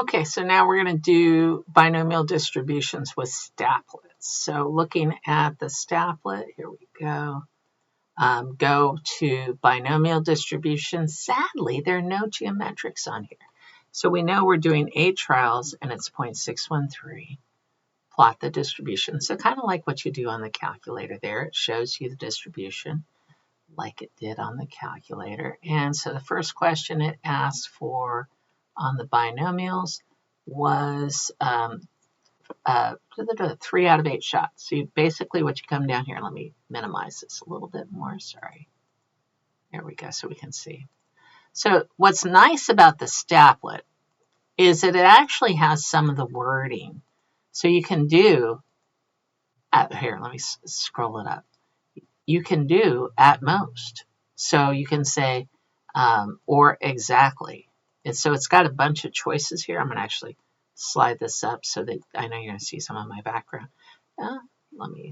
Okay, so now we're going to do binomial distributions with staplets. So looking at the Stapplet, here we go. Go to binomial distribution. Sadly, there are no geometrics on here. So we know we're doing 8 trials and it's 0.613. Plot the distribution. So kind of like what you do on the calculator there. It shows you the distribution like it did on the calculator. And so the first question it asked for on the binomials was 3 out of 8 shots. So basically what you come down here, let me minimize this a little bit more, sorry. There we go, so we can see. So what's nice about the Stapplet is that it actually has some of the wording. So you can do, here, let me scroll it up. You can do at most. So you can say, or exactly. And so it's got a bunch of choices here. I'm going to actually slide this up so that I know you're going to see some of my background.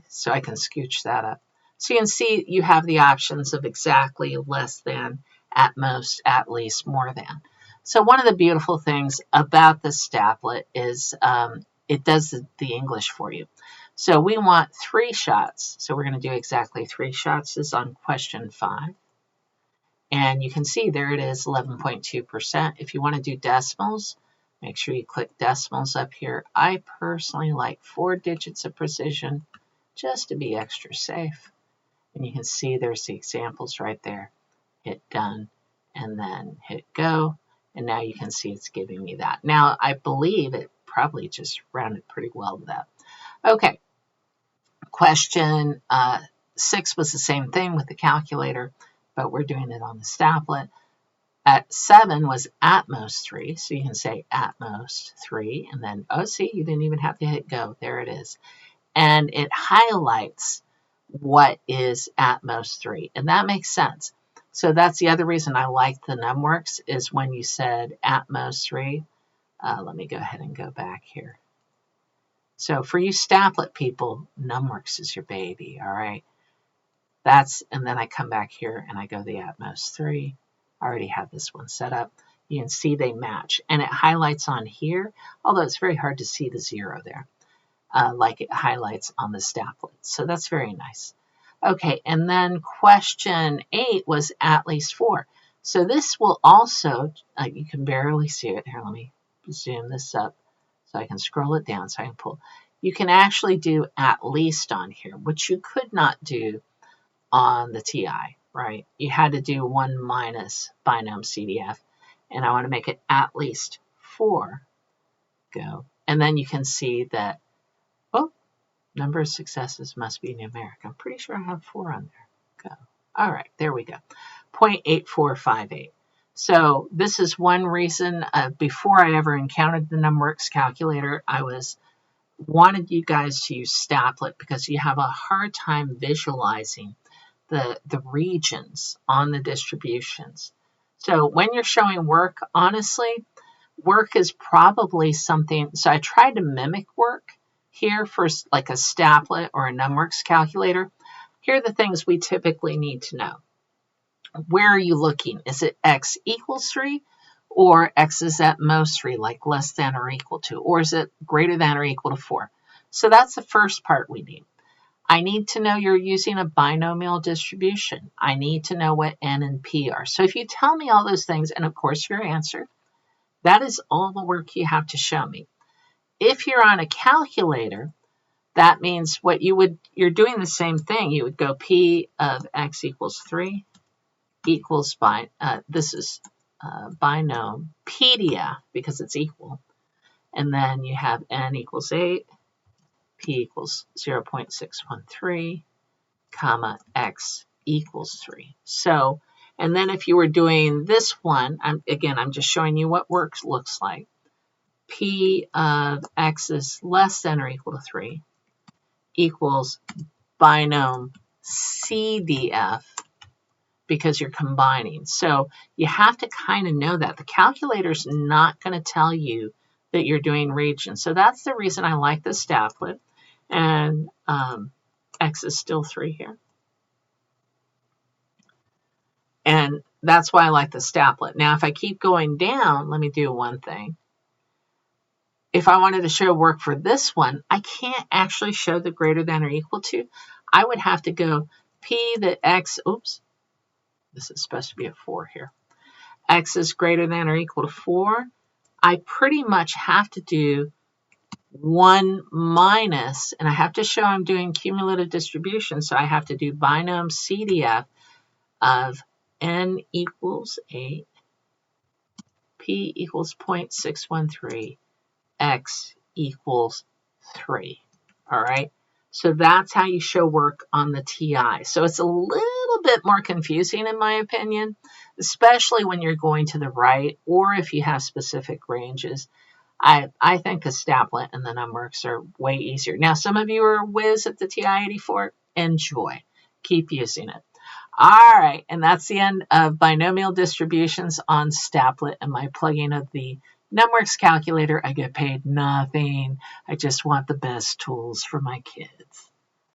So I can scooch that up. So you can see you have the options of exactly, less than, at most, at least, more than. So one of the beautiful things about the Stapplet is it does the English for you. So we want 3 shots. So we're going to do exactly 3 shots. This is on question 5. And you can see there it is, 11.2%. If you want to do decimals, make sure you click decimals up here. I personally like 4 digits of precision just to be extra safe. And you can see there's the examples right there. Hit done and then hit go. And now you can see it's giving me that. Now I believe it probably just rounded pretty well to that. Okay, question 6 was the same thing with the calculator, but we're doing it on the Stapplet. At 7 was at most 3, so you can say at most 3, and then, oh, see, you didn't even have to hit go. There it is. And it highlights what is at most 3, and that makes sense. So that's the other reason I like the numworks is when you said at most 3. Let me go ahead and go back here. So for you Stapplet people, numworks is your baby, all right? And then I come back here and I go the at most 3. I already have this one set up. You can see they match. And it highlights on here, although it's very hard to see the 0 there, like it highlights on the Stapplet. So that's very nice. Okay, and then question 8 was at least 4. So this will also, you can barely see it. Here, let me zoom this up so I can scroll it down so I can pull. You can actually do at least on here, which you could not do on the TI, right? You had to do 1 minus binom CDF, and I want to make it at least 4. Go. And then you can see that, oh, number of successes must be numeric. I'm pretty sure I have 4 on there. Go. All right, there we go. 0.8458. So this is one reason, before I ever encountered the numworks calculator, I wanted you guys to use Stapplet because you have a hard time visualizing the regions on the distributions. So when you're showing work, honestly, work is probably something, so I tried to mimic work here for like a Stapplet or a numworks calculator. Here are the things we typically need to know. Where are you looking? Is it x equals 3 or x is at most 3, like less than or equal to, or is it greater than or equal to 4? So that's the first part we need. I need to know you're using a binomial distribution. I need to know what n and p are. So if you tell me all those things, and of course your answer, that is all the work you have to show me. If you're on a calculator, that means you're doing the same thing. You would go p of x equals 3 equals this is binompedia because it's equal. And then you have n equals 8. P equals 0.613, comma, x equals 3. So, and then if you were doing this one, I'm just showing you what work looks like. P of x is less than or equal to 3 equals binom CDF because you're combining. So you have to kind of know that. The calculator's not going to tell you that you're doing regions. So that's the reason I like the Stapplet. And x is still 3 here. And that's why I like the Stapplet. Now, if I keep going down, let me do one thing. if I wanted to show work for this one, I can't actually show the greater than or equal to. I would have to go P that X, oops, this is supposed to be a 4 here. X is greater than or equal to 4. I pretty much have to do 1 minus, and I have to show I'm doing cumulative distribution, so I have to do binom CDF of n equals 8, P equals 0.613, X equals 3. All right, so that's how you show work on the TI. So it's a little bit more confusing in my opinion, especially when you're going to the right or if you have specific ranges. I think the Stapplet and the numworks are way easier. Now, some of you are whiz at the TI-84. Enjoy. Keep using it. All right, and that's the end of binomial distributions on Stapplet and my plugging of the numworks calculator. I get paid nothing. I just want the best tools for my kids.